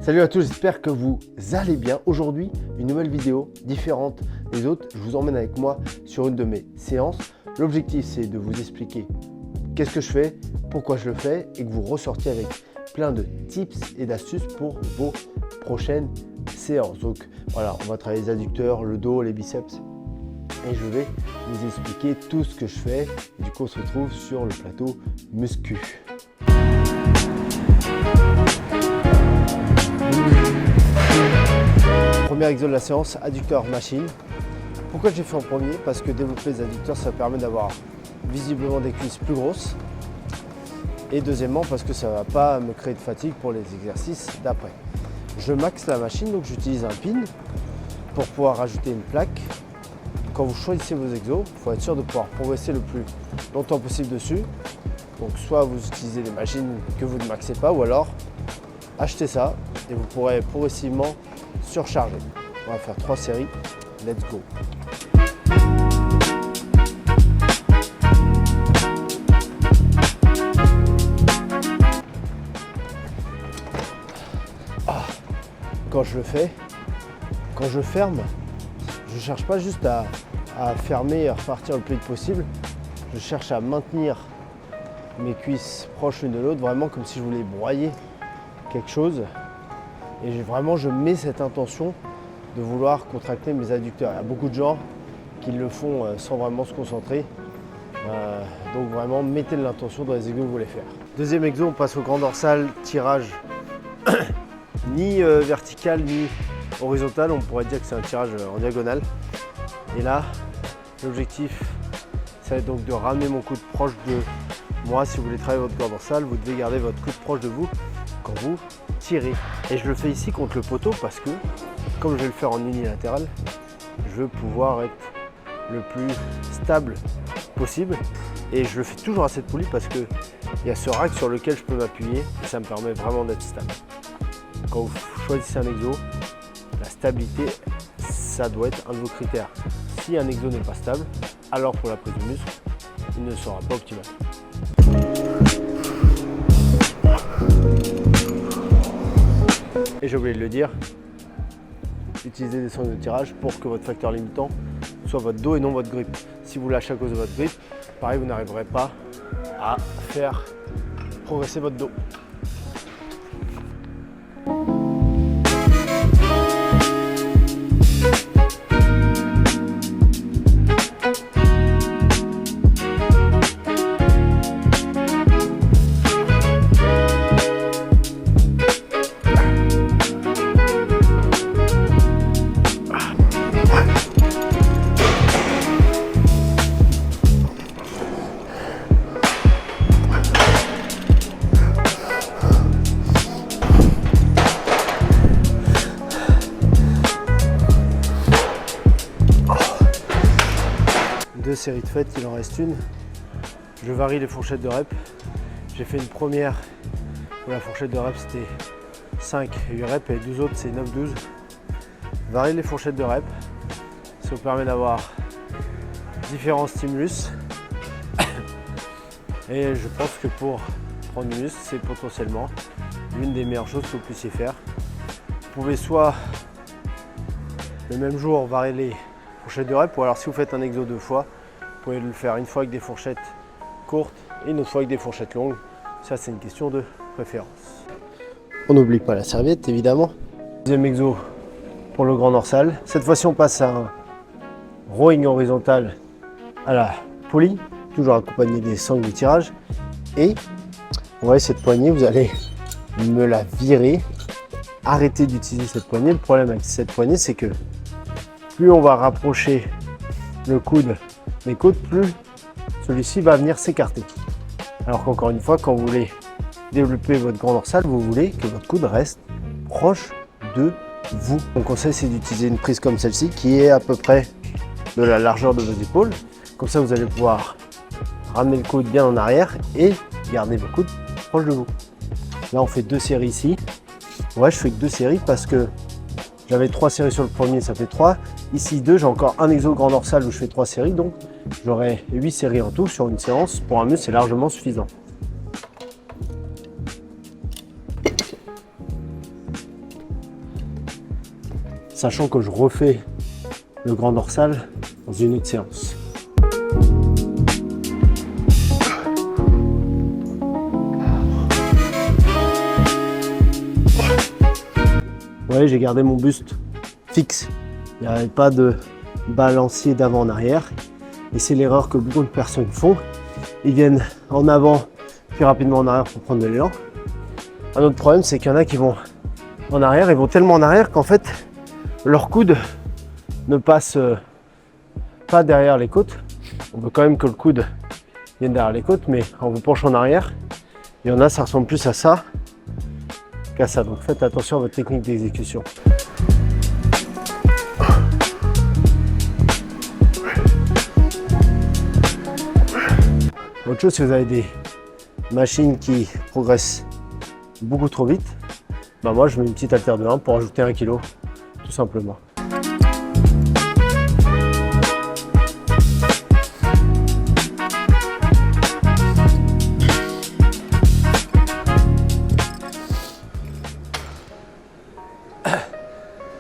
Salut à tous, j'espère que vous allez bien. Aujourd'hui, une nouvelle vidéo différente des autres. Je vous emmène avec moi sur une de mes séances. L'objectif, c'est de vous expliquer qu'est-ce que je fais, pourquoi je le fais et que vous ressortiez avec plein de tips et d'astuces pour vos prochaines séances. Donc voilà, on va travailler les adducteurs, le dos, les biceps et je vais vous expliquer tout ce que je fais. Du coup, on se retrouve sur le plateau muscu. Premier exo de la séance, adducteur machine. Pourquoi j'ai fait en premier? Parce que développer les adducteurs, ça permet d'avoir visiblement des cuisses plus grosses. Et deuxièmement, parce que ça ne va pas me créer de fatigue pour les exercices d'après. Je maxe la machine, donc j'utilise un pin pour pouvoir rajouter une plaque. Quand vous choisissez vos exos, il faut être sûr de pouvoir progresser le plus longtemps possible dessus. Donc soit vous utilisez des machines que vous ne maxez pas, ou alors achetez ça et vous pourrez progressivement surcharger. On va faire 3 séries, let's go. Quand je le fais, quand je ferme, je ne cherche pas juste à fermer et à repartir le plus vite possible. Je cherche à maintenir mes cuisses proches l'une de l'autre, vraiment comme si je voulais broyer quelque chose. Et vraiment, je mets cette intention de vouloir contracter mes adducteurs. Il y a beaucoup de gens qui le font sans vraiment se concentrer. Donc vraiment, mettez de l'intention dans les exos que vous voulez faire. Deuxième exo, on passe au grand dorsal, tirage ni vertical ni horizontal. On pourrait dire que c'est un tirage en diagonale. Et là, l'objectif, ça va être donc de ramener mon coude proche de moi. Si vous voulez travailler votre grand dorsal, vous devez garder votre coude proche de vous quand vous tirez. Et je le fais ici contre le poteau parce que, comme je vais le faire en unilatéral, je veux pouvoir être le plus stable possible. Et je le fais toujours à cette poulie parce qu'il y a ce rack sur lequel je peux m'appuyer et ça me permet vraiment d'être stable. Quand vous choisissez un exo, la stabilité, ça doit être un de vos critères. Si un exo n'est pas stable, alors pour la prise de muscle, il ne sera pas optimal. Et j'ai oublié de le dire, utilisez des sangles de tirage pour que votre facteur limitant soit votre dos et non votre grip. Si vous lâchez à cause de votre grip, pareil, vous n'arriverez pas à faire progresser votre dos. Deux séries de faites, il en reste une. Je varie les fourchettes de reps. J'ai fait une première où la fourchette de reps c'était 5 et 8 reps et les 12 autres c'est 9-12. Varie les fourchettes de reps. Ça vous permet d'avoir différents stimulus. Et je pense que pour prendre du muscle, c'est potentiellement l'une des meilleures choses que vous puissiez faire. Vous pouvez soit le même jour varier les fourchettes de reps, ou alors si vous faites un exo 2 fois, vous pouvez le faire une fois avec des fourchettes courtes et une autre fois avec des fourchettes longues. Ça, c'est une question de préférence. On n'oublie pas la serviette, évidemment. Deuxième exo pour le grand dorsal. Cette fois-ci, on passe à un rowing horizontal à la poulie, toujours accompagné des sangles de tirage. Et on va cette poignée, vous allez me la virer. Arrêtez d'utiliser cette poignée. Le problème avec cette poignée, c'est que plus on va rapprocher le coude des côtes, plus celui-ci va venir s'écarter. Alors qu'encore une fois, quand vous voulez développer votre grand dorsal, vous voulez que votre coude reste proche de vous. Mon conseil, c'est d'utiliser une prise comme celle-ci qui est à peu près de la largeur de vos épaules. Comme ça, vous allez pouvoir ramener le coude bien en arrière et garder vos coudes proches de vous. Là, on fait 2 séries ici. Ouais, je fais que 2 séries parce que j'avais 3 séries sur le premier, ça fait 3. Ici 2, j'ai encore un exo grand dorsal où je fais 3 séries, donc j'aurai 8 séries en tout sur une séance. Pour un muscle, c'est largement suffisant. sachant que je refais le grand dorsal dans une autre séance. Vous voyez, j'ai gardé mon buste fixe. Il n'y avait pas de balancier d'avant en arrière. Et c'est l'erreur que beaucoup de personnes font. Ils viennent en avant, puis rapidement en arrière pour prendre de l'élan. Un autre problème, c'est qu'il y en a qui vont en arrière, ils vont tellement en arrière qu'en fait, leur coude ne passe pas derrière les côtes. On veut quand même que le coude vienne derrière les côtes, mais on vous penche en arrière. Il y en a, ça ressemble plus à ça qu'à ça. Donc faites attention à votre technique d'exécution. Autre chose, si vous avez des machines qui progressent beaucoup trop vite, bah moi je mets une petite haltère de 1 pour ajouter 1 kg, tout simplement.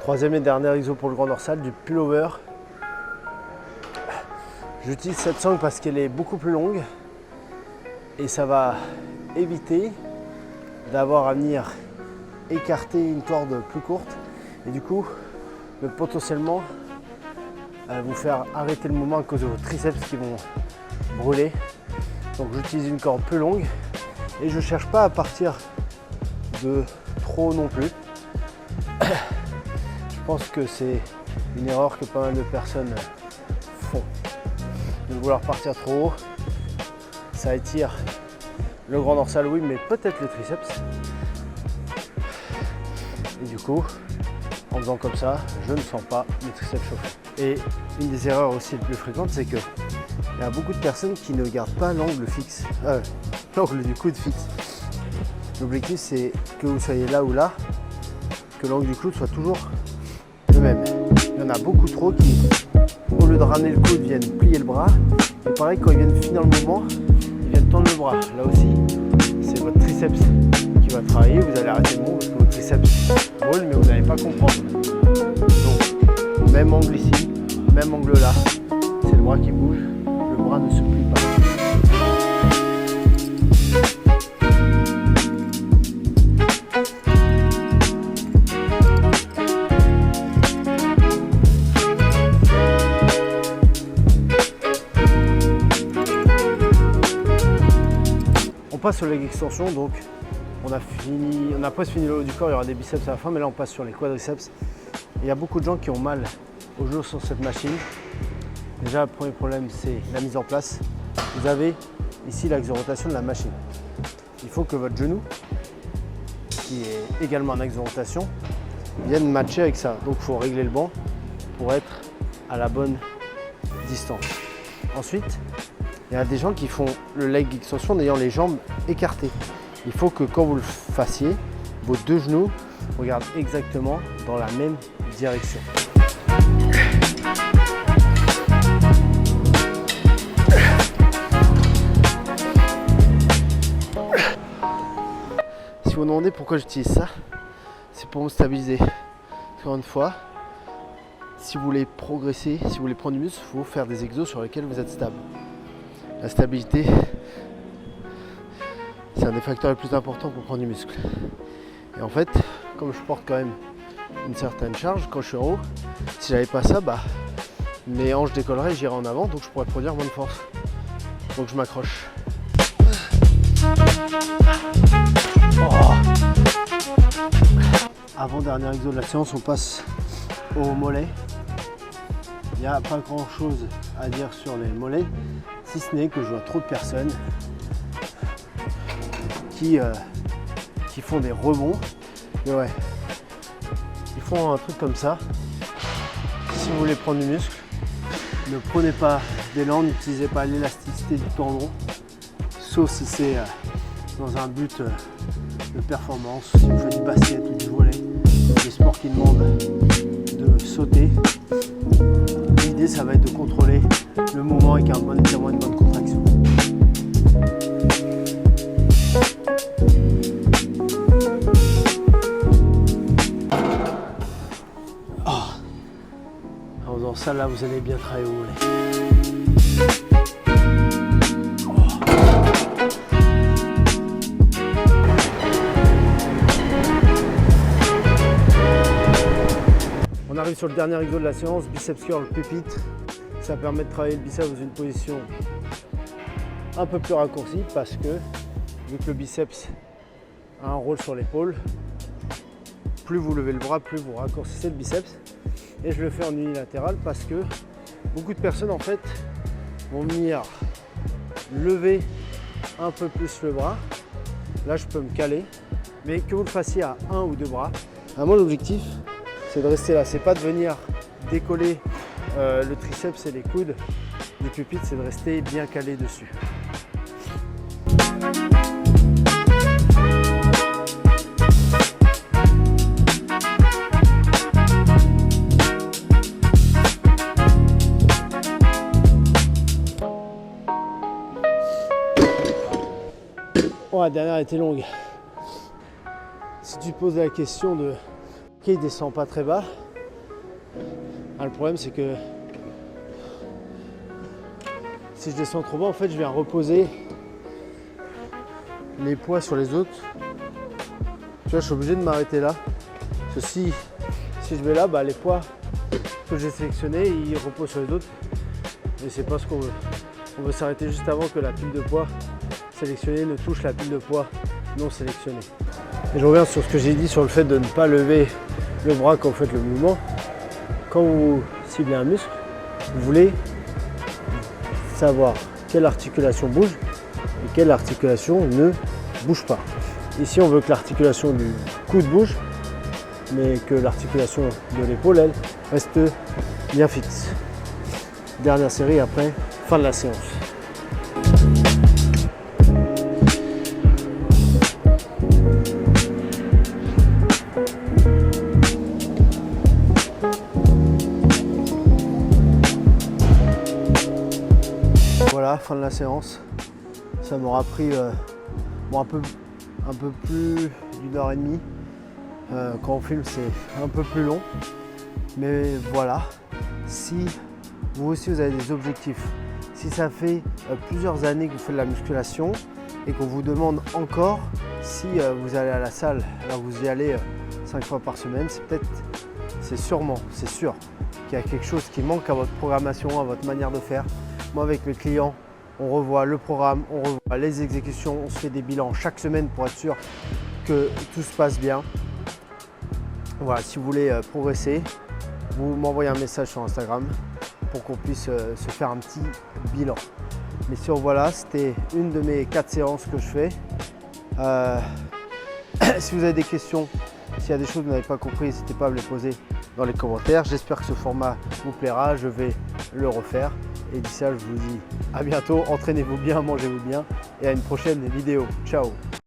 Troisième et dernier exo pour le grand dorsal, du pullover. J'utilise cette sangle parce qu'elle est beaucoup plus longue et ça va éviter d'avoir à venir écarter une corde plus courte et du coup potentiellement vous faire arrêter le mouvement à cause de vos triceps qui vont brûler. Donc j'utilise une corde plus longue et je ne cherche pas à partir de trop non plus. Je pense que c'est une erreur que pas mal de personnes font, de vouloir partir trop haut. Ça étire le grand dorsal, oui, mais peut-être les triceps. Et du coup, en faisant comme ça, je ne sens pas mes triceps chauffer. Et une des erreurs aussi les plus fréquentes, c'est qu'il y a beaucoup de personnes qui ne gardent pas l'angle fixe, l'angle du coude fixe. L'objectif, c'est que vous soyez là ou là, que l'angle du coude soit toujours le même. Il y en a beaucoup trop qui, au lieu de ramener le coude, viennent plier le bras. Et pareil, quand ils viennent finir le mouvement, ils viennent tendre le bras. Là aussi, c'est votre triceps qui va travailler. Vous allez arrêter le mouvement parce que votre triceps brûle, mais vous n'allez pas comprendre. Donc, même angle ici, même angle là, c'est le bras qui bouge. Le bras ne se plie pas. On passe sur leg extension, donc on a presque fini le haut du corps, il y aura des biceps à la fin, mais là on passe sur les quadriceps. Il y a beaucoup de gens qui ont mal au genou sur cette machine. Déjà, le premier problème, c'est la mise en place. Vous avez ici l'axe de rotation de la machine. Il faut que votre genou, qui est également un axe de rotation, vienne matcher avec ça. Donc il faut régler le banc pour être à la bonne distance. Ensuite, il y a des gens qui font le leg extension en ayant les jambes écartées. Il faut que quand vous le fassiez, vos deux genoux regardent exactement dans la même direction. Si vous vous demandez pourquoi j'utilise ça, c'est pour me stabiliser. Encore une fois, si vous voulez progresser, si vous voulez prendre du muscle, il faut faire des exos sur lesquels vous êtes stable. La stabilité, c'est un des facteurs les plus importants pour prendre du muscle. Et en fait, comme je porte quand même une certaine charge quand je suis en haut, si j'avais pas ça, mes hanches décolleraient et j'irais en avant, donc je pourrais produire moins de force. Donc je m'accroche. Avant-dernier exo de la séance, on passe au mollet. Il n'y a pas grand chose à dire sur les mollets, si ce n'est que je vois trop de personnes qui font des rebonds. Mais ouais, ils font un truc comme ça. Si vous voulez prendre du muscle, ne prenez pas d'élan, n'utilisez pas l'élasticité du tendon, sauf si c'est dans un but de performance, si vous faites du basket ou du volley, des sports qui demandent de sauter. L'idée, ça va être de contrôler le mouvement avec un bon étirement et une bonne contraction. Dans ça là, vous allez bien travailler où vous voulez. On arrive sur le dernier exo de la séance, biceps curl pupitre. Ça permet de travailler le biceps dans une position un peu plus raccourcie parce que vu que le biceps a un rôle sur l'épaule, plus vous levez le bras, plus vous raccourcissez le biceps. Et je le fais en unilatéral parce que beaucoup de personnes en fait vont venir lever un peu plus le bras. Là je peux me caler, mais que vous le fassiez à un ou deux bras. Mon objectif c'est de rester là, c'est pas de venir décoller le triceps et les coudes du pupitre, c'est de rester bien calé dessus. Bon, la dernière était longue. Si tu te poses la question de ok, il descend pas très bas, le problème c'est que si je descends trop bas, en fait je viens reposer les poids sur les autres. Tu vois, je suis obligé de m'arrêter là. Parce que si je vais là, les poids que j'ai sélectionnés, ils reposent sur les autres. Et c'est pas ce qu'on veut. On veut s'arrêter juste avant que la pile de poids sélectionnée ne touche la pile de poids non sélectionnée. Et je reviens sur ce que j'ai dit sur le fait de ne pas lever le bras quand vous faites le mouvement. Quand vous ciblez un muscle, vous voulez savoir quelle articulation bouge et quelle articulation ne bouge pas. Ici, on veut que l'articulation du coude bouge, mais que l'articulation de l'épaule, elle, reste bien fixe. Dernière série après, fin de la séance. Voilà, fin de la séance. Ça m'aura pris un peu plus d'une heure et demie. Quand on filme, c'est un peu plus long. Mais voilà, si vous aussi vous avez des objectifs, si ça fait plusieurs années que vous faites de la musculation et qu'on vous demande encore si vous allez à la salle, alors vous y allez 5 fois par semaine, c'est sûr qu'il y a quelque chose qui manque à votre programmation, à votre manière de faire. Moi, avec mes clients, on revoit le programme, on revoit les exécutions, on se fait des bilans chaque semaine pour être sûr que tout se passe bien. Voilà, si vous voulez progresser, vous m'envoyez un message sur Instagram pour qu'on puisse se faire un petit bilan. Mais sinon, voilà, c'était une de mes 4 séances que je fais. Si vous avez des questions, s'il y a des choses que vous n'avez pas compris, n'hésitez pas à me les poser dans les commentaires. J'espère que ce format vous plaira, je vais le refaire. Et d'ici là, je vous dis à bientôt, entraînez-vous bien, mangez-vous bien et à une prochaine vidéo. Ciao!